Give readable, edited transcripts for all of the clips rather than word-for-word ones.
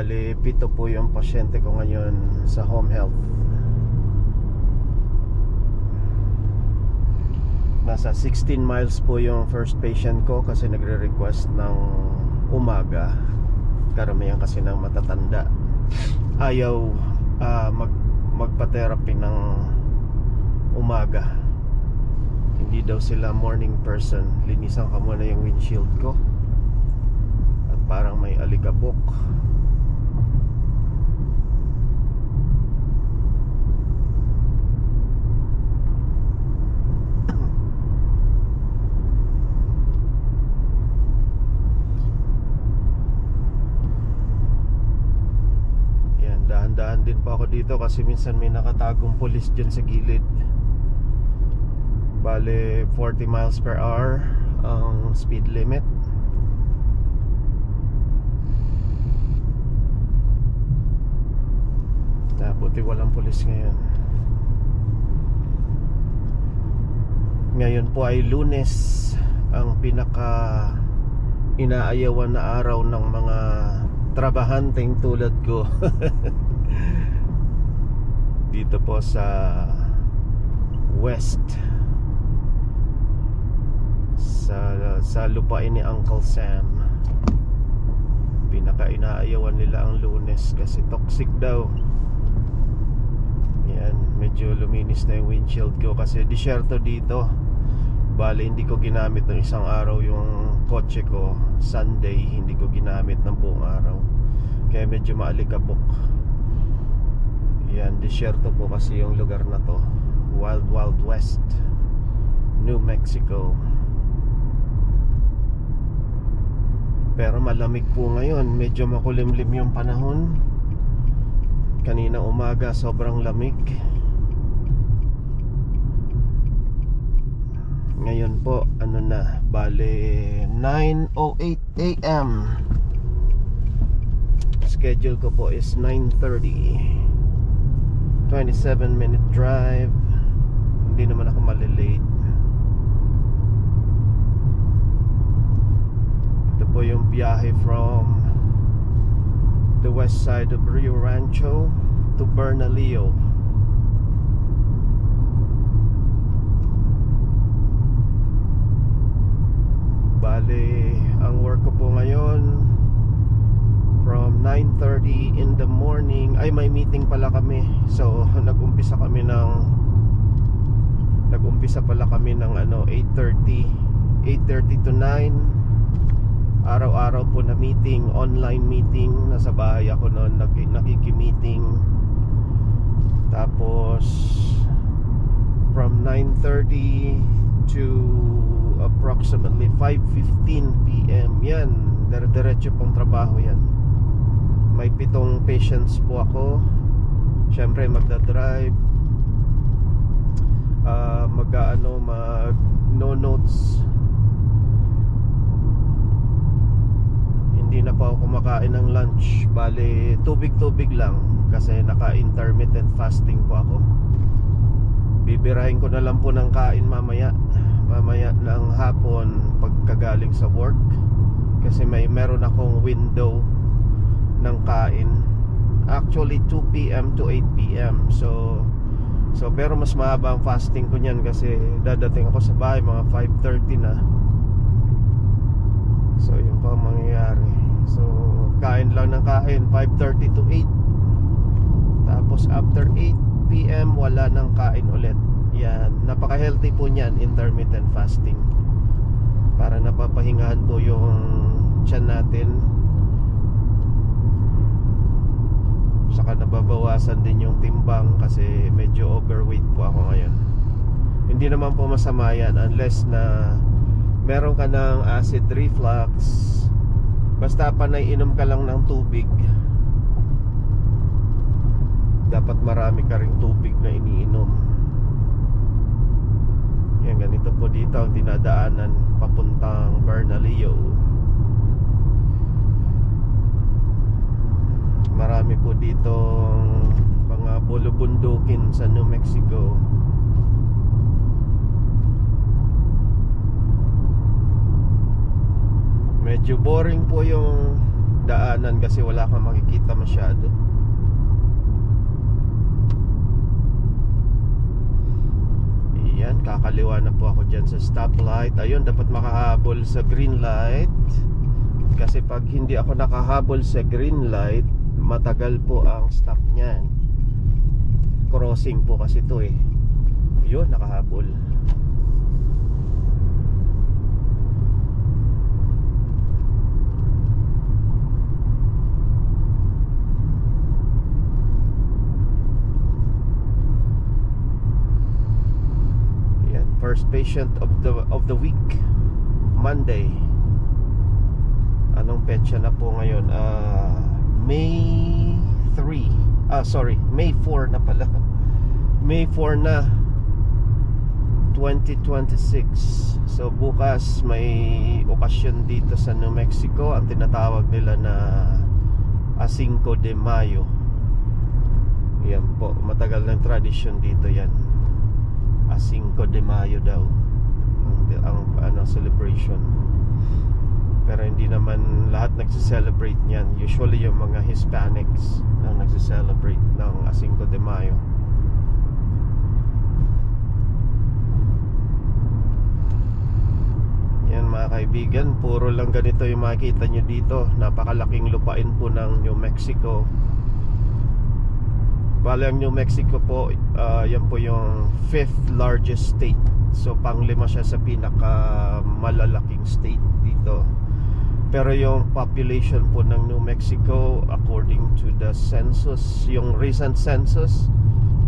Bali, 7 po yung pasyente ko ngayon sa home health. Nasa 16 miles po yung first patient ko kasi nagre-request ng umaga. Karamihan kasi ng matatanda ayaw magpa-therapy ng umaga. Hindi daw sila morning person. Linisan ka muna yung windshield ko at parang may alikabok. Dahan-dahan din pa ako dito kasi minsan may nakatagong pulis dyan sa gilid. Bale 40 miles per hour ang speed limit. Buti walang pulis ngayon. Ngayon po ay Lunes, ang pinaka inaayawan na araw ng mga trabahanteng tulad ko. Dito po sa West, sa lupain ni Uncle Sam. Pinaka inaayawan nila ang Lunes kasi toxic daw. Yan, medyo luminis na yung windshield ko kasi disyerto dito. Bale, hindi ko ginamit ng isang araw yung kotse ko. Sunday, hindi ko ginamit ng buong araw. Kaya medyo maalikabok. Yan, disyerto po kasi yung lugar na to. Wild Wild West, New Mexico. Pero malamig po ngayon. Medyo makulimlim yung panahon. Kanina umaga sobrang lamig. Ngayon po, ano na, bale 9:08 AM. Schedule ko po is 9:30. 27-minute drive. Hindi naman ako malilate. Ito po yung biyahe from the west side of Rio Rancho to Bernalillo. Bale, ang work ko po ngayon from 9:30 in the morning. Ay, may meeting pala kami. So, nag-umpisa pala kami ng 8:30 to 9. Araw-araw po na meeting, online meeting. Nasa bahay ako noon, nakiki-meeting. Tapos from 9:30 to approximately 5:15 PM. Yan, dire-diretso pong trabaho yan. May 7 patients po ako. Siyempre magdadrive, no notes. Hindi na pa ako kumakain ng lunch. Bale, tubig-tubig lang kasi naka-intermittent fasting po ako. Bibirahin ko na lang po ng kain mamaya ng hapon pagkagaling sa work kasi meron akong window ng kain. Actually 2 PM to 8 PM. So pero mas mahaba ang fasting ko niyan kasi dadating ako sa bahay mga 5:30 na. So yun pa ang mangyayari. So kain lang ng kain 5:30 to 8. Tapos after 8 PM wala nang kain ulit. Yan, napaka-healthy po niyan, intermittent fasting. Para napapahingahan po yung tiyan natin. Saka nababawasan din yung timbang kasi medyo overweight po ako ngayon. Hindi naman po masama yan unless na meron ka ng acid reflux. Basta panay inom ka lang ng tubig. Dapat marami ka ring tubig na iniinom. Yan, ganito po dito ang dinadaanan papuntang Bernalillo. Marami po dito mga bulubundukin sa New Mexico. Medyo boring po yung daanan kasi wala kang makikita masyado. Yan, kakaliwa na po ako dyan sa stoplight. Ayun, dapat makahabol sa green light. Kasi pag hindi ako nakahabol sa green light, matagal po ang stop niyan. Crossing po kasi to eh. Yun, nakahabol. First patient of the week, Monday. Anong petsa na po ngayon? May 3. May 4 na pala. May 4 na 2026. So bukas may okasyon dito sa New Mexico. Ang tinatawag nila na Cinco de Mayo. Yan po, matagal ng tradisyon dito yan. Cinco de Mayo daw ang celebration. Pero hindi naman lahat nagse-celebrate niyan. Usually yung mga Hispanics ang nagse-celebrate ng Cinco de Mayo. Yan mga kaibigan, puro lang ganito yung makikita nyo dito. Napakalaking lupain po ng New Mexico. Bale ang New Mexico po, yan po yung 5th largest state. So pang-5 siya sa pinaka malalaking state dito. Pero yung population po ng New Mexico, according to the census, yung recent census,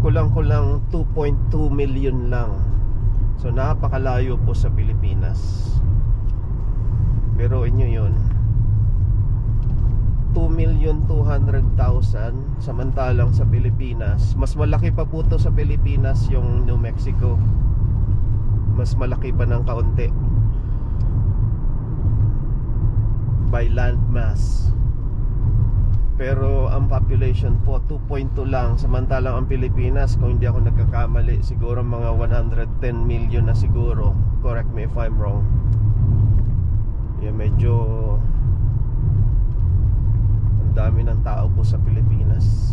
kulang-kulang 2.2 million lang. So napakalayo po sa Pilipinas. Pero inyo yun, 2,200,000, samantalang sa Pilipinas mas malaki pa po to sa Pilipinas yung New Mexico. Mas malaki pa ng kaunti by land mass. Pero ang population po 2.2 lang, samantalang ang Pilipinas, kung hindi ako nagkakamali, siguro mga 110 million na siguro. Correct me if I'm wrong. Medyo dami ng tao po sa Pilipinas.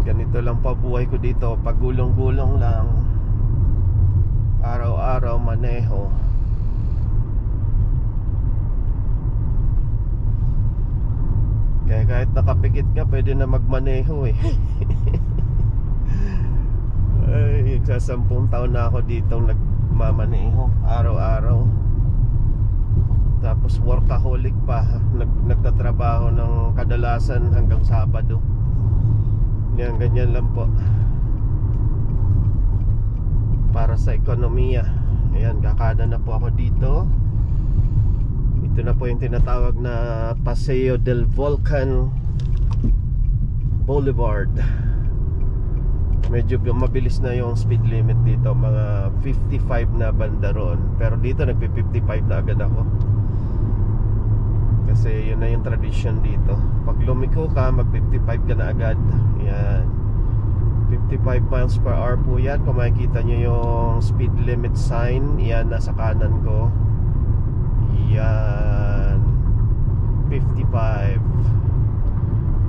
Ganito lang pa buhay ko dito, pagulong-gulong lang, araw-araw maneho. Kaya kahit nakapikit ka, pwede na magmaneho eh. Ay, sa 10 taon na ako ditong nagmamaneho araw-araw. Tapos workaholic pa, nagtatrabaho ng kadalasan hanggang Sabado. Yan, ganyan lang po para sa ekonomiya. Ayan, kakada na po ako dito. Ito na po yung tinatawag na Paseo del Volcan Boulevard. Medyo mabilis na yung speed limit dito, mga 55 na banda roon. Pero dito nagpi-55 na agad ako. Kasi yun na yung tradition dito. Pag lumiko ka, mag-55 ka na agad. Yan, 55 miles per hour po yan. Kung makikita nyo yung speed limit sign, yan, nasa kanan ko. Yan, 55.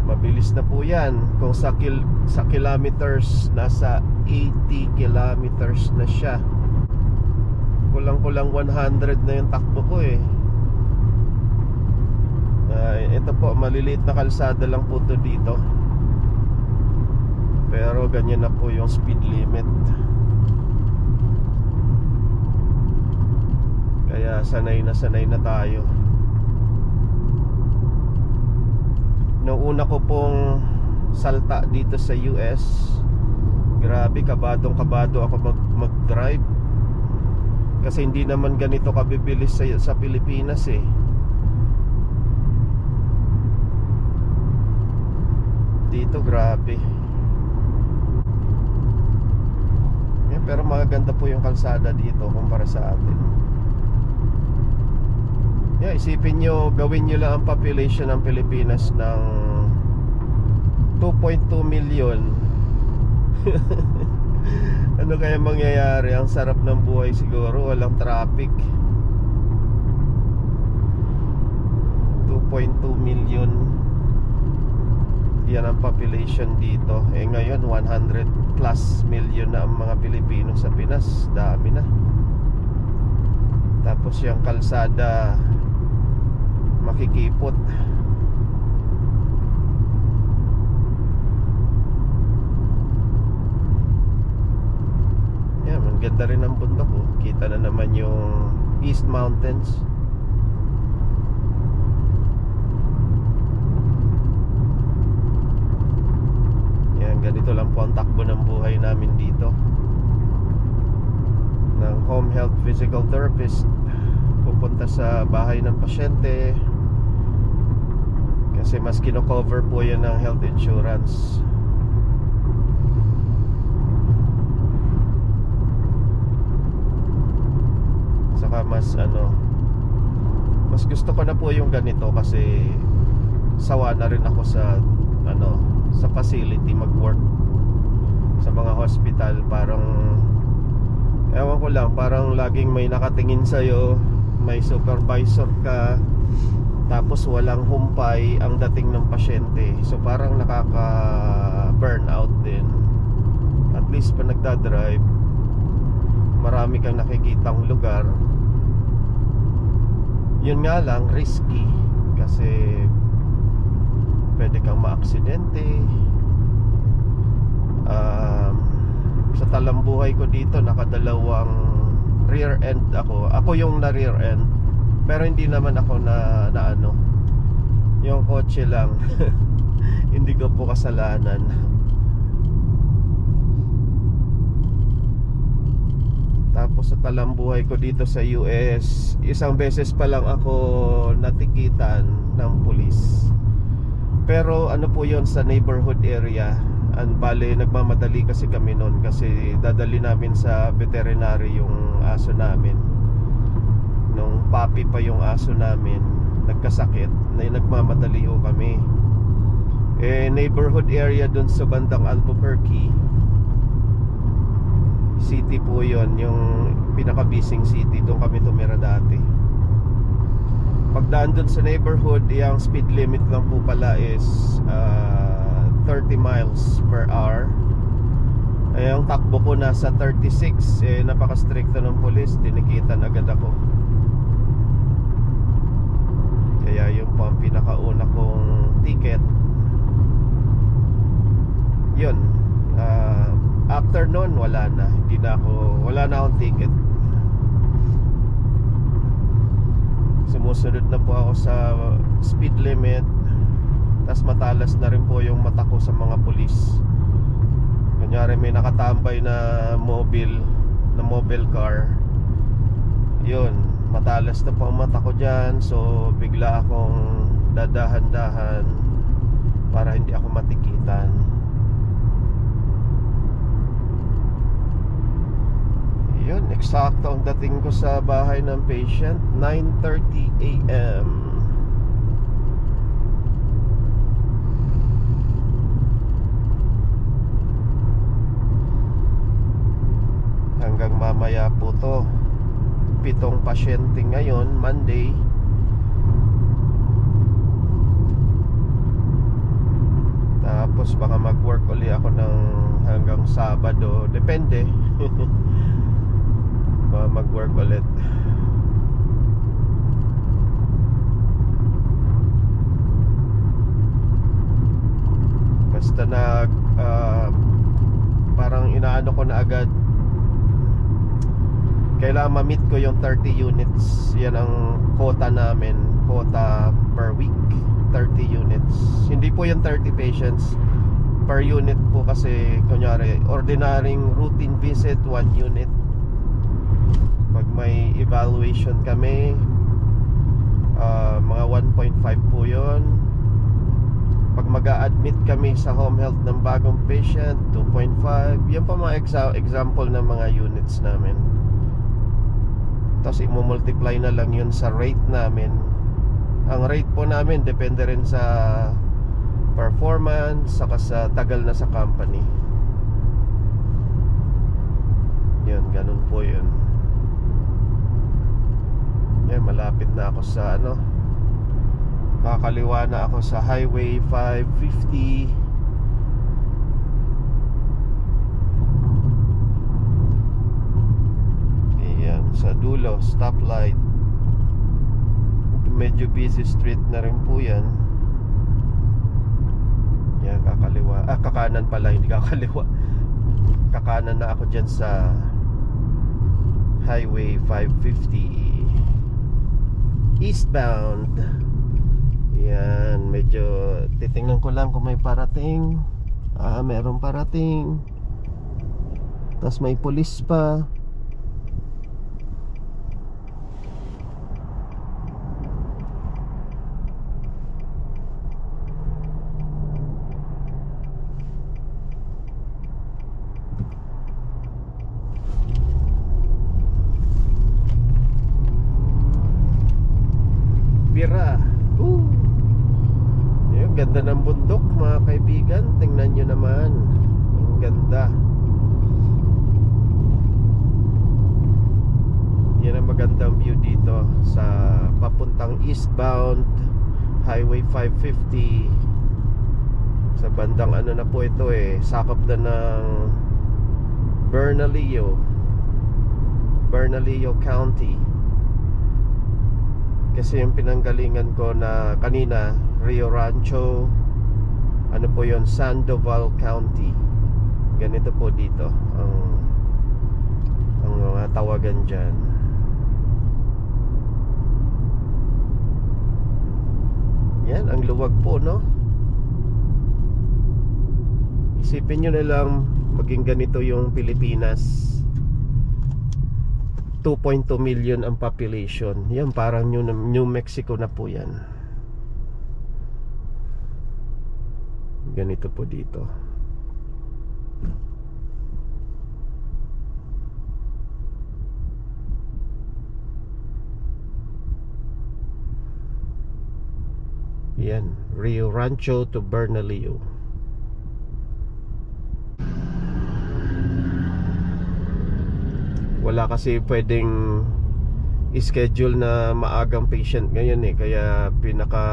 Mabilis na po yan. Kung sa kilometers, nasa 80 kilometers na siya. Kulang-kulang 100 na yung takbo ko eh. Ito po, maliliit na kalsada lang po to dito. Pero ganyan na po yung speed limit. Kaya sanay na tayo. Noong una ko pong salta dito sa US, grabe, kabadong-kabado ako mag-drive. Kasi hindi naman ganito kabibilis sa Pilipinas eh. Dito grabe. Yan, pero maganda po yung kalsada dito kumpara sa atin. Yeah, isipin nyo, gawin nyo lang ang population ng Pilipinas ng 2.2 million. Ano Ano kaya mangyayari? Ang sarap ng buhay siguro, walang traffic. 2.2 million yan ang population dito. Eh ngayon 100 plus million na ang mga Pilipino sa Pinas. Dami na. Tapos yung kalsada makikipot. Yan, ang ganda rin ang bundok oh. Kita na naman yung East Mountains. Yan, ganito lang po ang takbo ng buhay namin dito. Ng home health physical therapist pupunta sa bahay ng pasyente kasi mas kino-cover po yan ng health insurance. Saka mas mas gusto ko na po yung ganito kasi sawa na rin ako sa sa facility mag-work sa mga hospital. Parang ewan ko lang, parang laging may nakatingin sa'yo, may supervisor ka, tapos walang humpay ang dating ng pasyente. So parang nakaka-burnout din. At least pa nagdadrive, marami kang nakikitang lugar. Yun nga lang, risky kasi pwede kang maaksidente. Sa talambuhay ko dito, nakadalawang rear end ako. Ako yung na rear end, pero hindi naman ako na yung kotse lang. Hindi ko po kasalanan. Tapos sa talambuhay ko dito sa US, isang beses pa lang ako natikitan ng pulis. Pero ano po yon sa neighborhood area. Bale, nagmamadali kasi kami noon kasi dadali namin sa veterinary yung aso namin. Nung puppy pa yung aso namin, nagkasakit, nagmamadali ho kami. Neighborhood area dun sa bandang Albuquerque City po yon, yung pinaka-busing city. Doon kami tumira dati. Pagdaan dun sa neighborhood, yung speed limit lang po pala is 30 miles per hour. Ang takbo ko nasa 36. Napaka-stricto ng police, tinikitan agad ako. Kaya yung po ang pinakauna kong ticket. Yun, after nun wala na akong ticket. Sumusunod na po ako sa speed limit. Tas matalas na rin po yung mata ko sa mga pulis. Kunyari may nakatambay na mobile car, yun, matalas na po ang mata ko dyan. So bigla akong dadahan-dahan para hindi ako matikitan. Yun, eksakto ang dating ko sa bahay ng patient, 9:30 AM. Hanggang mamaya po to. 7 pasyente ngayon, Monday. Tapos baka mag-work uli ako ng hanggang Sabado. Depende. Mag-work ulit. Basta parang inaano ko na agad, kailangan ma-meet ko yung 30 units. Yan ang quota namin, quota per week, 30 units. Hindi po yung 30 patients per unit po kasi kunyari ordinaryong routine visit 1 unit. Pag may evaluation kami, mga 1.5 po yun. Pag mag-a-admit kami sa home health ng bagong patient, 2.5. Yan pa mga example ng mga units namin. Tapos i-multiply na lang yun sa rate namin. Ang rate po namin depende rin sa performance, saka sa tagal na sa company. ako sa ano, kakaliwa na ako sa Highway 550. Ayan, sa dulo, stoplight. Medyo busy street na rin po yan. Yan, kakaliwa. Kakanan pala, hindi kakaliwa. Kakanan na ako dyan sa Highway 550 eastbound. Yan, medyo titingnan ko lang kung may parating. Meron parating. Tapos may pulis pa. Bira. Yung ganda ng bundok, mga kaibigan. Tingnan nyo naman. Ang ganda. Yan ang magandang view dito sa papuntang eastbound Highway 550. Sa bandang ano na po ito sakop na ng Bernalillo County. Kasi yung pinanggalingan ko na kanina, Rio Rancho, ano po yon, Sandoval County. Ganito po dito ang mga tawagan dyan. Yan, ang luwag po, no? Isipin nyo na lang maging ganito yung Pilipinas. 2.2 million ang population. Yan, parang New Mexico na po yan. Ganito po dito. Yan, Rio Rancho to Bernalillo. Wala kasi pwedeng schedule na maagang patient ngayon kaya pinaka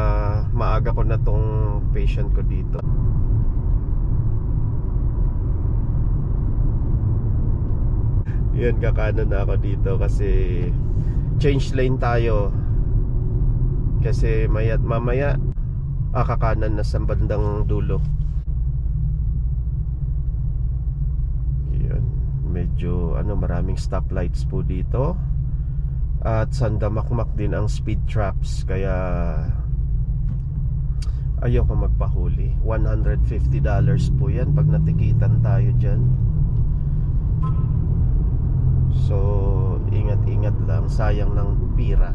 maaga ko na tong patient ko dito. Yan, kakanan na ako dito kasi change lane tayo. Kasi mamaya kakanan na sa bandang dulo. Medyo maraming stoplights po dito. At sandamakmak din ang speed traps. Kaya ayoko magpahuli. $150 po yan pag natikitan tayo dyan. So ingat-ingat lang. Sayang ng pira.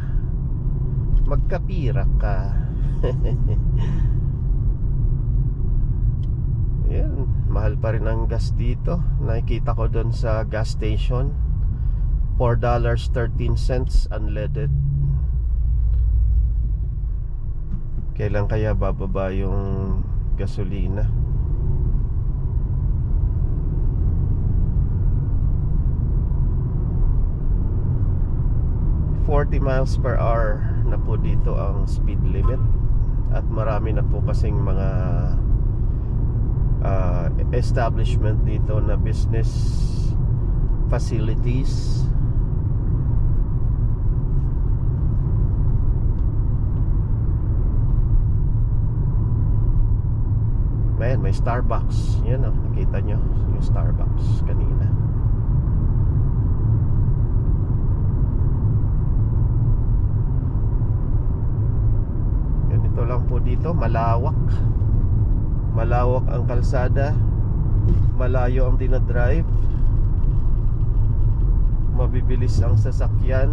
Magkapira ka. Yan, mahal pa rin ang gas dito. Nakikita ko doon sa gas station, $4.13 unleaded. Kailan kaya bababa yung gasolina? $40 miles per hour na po dito ang speed limit. At marami na po kasing mga establishment dito na business facilities. May Starbucks. Yan nakita nyo yung Starbucks kanina. Ganito lang po dito, malawak ang kalsada, malayo ang dinadrive, mabibilis ang sasakyan.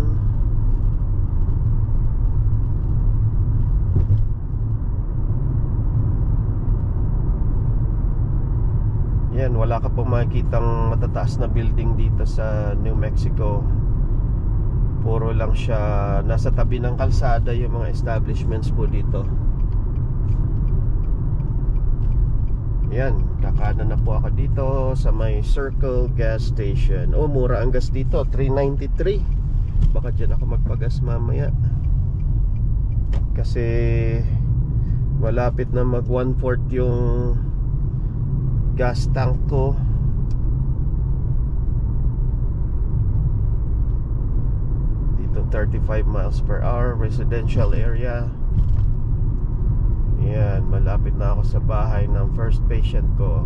Yan, wala ka pong makikitang matataas na building dito sa New Mexico. Puro lang siya nasa tabi ng kalsada yung mga establishments po dito. Yan, kakanan na po ako dito sa may Circle gas station. Mura ang gas dito, $3.93. Baka dyan ako magpagas mamaya. Kasi malapit na mag 1/4 yung gas tank ko. Dito 35 miles per hour, residential area. Yan, malapit na ako sa bahay ng first patient ko.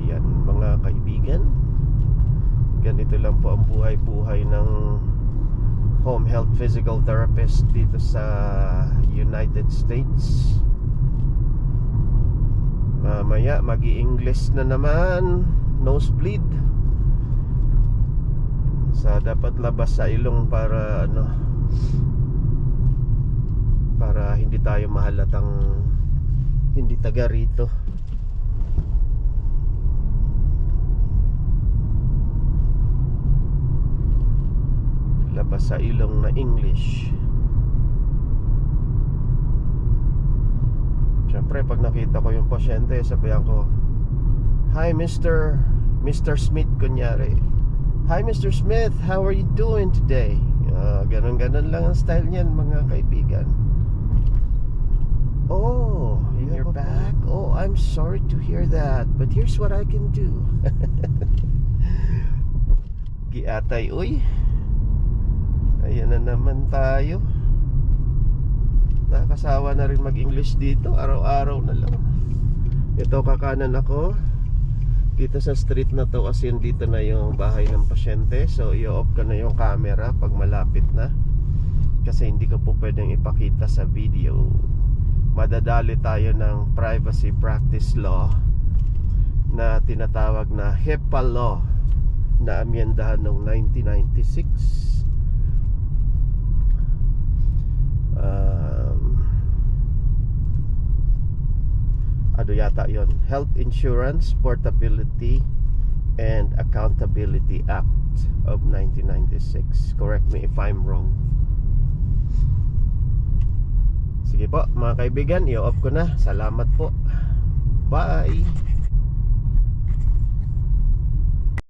Yan mga kaibigan, ganito lang po ang buhay-buhay ng home health physical therapist dito sa United States. Mamaya mag-i-English na naman, nosebleed. Sa dapat labas sa ilong para para hindi tayo mahalatang hindi taga rito. Labas sa ilong na English. Siyempre pag nakita ko yung pasyente, sabihan ko, "Hi Mr. Smith," kunyari. "Hi Mr. Smith, how are you doing today?" Ganon-ganon lang ang style niyan mga kaibigan. "Oh, you're back? Oh, I'm sorry to hear that, but here's what I can do." Giatay, uy. Ayan na naman tayo. Nakakasawa na rin mag-English dito. Araw-araw na lang. Ito, kakanan ako dito sa street na to, as in dito na yung bahay ng pasyente. So i-off ko na yung camera pag malapit na, kasi hindi ko po pwedeng ipakita sa video. Madadali tayo ng privacy practice law na tinatawag na HIPAA law na amyendahan noong 1996. Ano yata yon? Health Insurance Portability and Accountability Act of 1996. Correct me if I'm wrong. Sige po mga kaibigan, i-off ko na. Salamat po. Bye.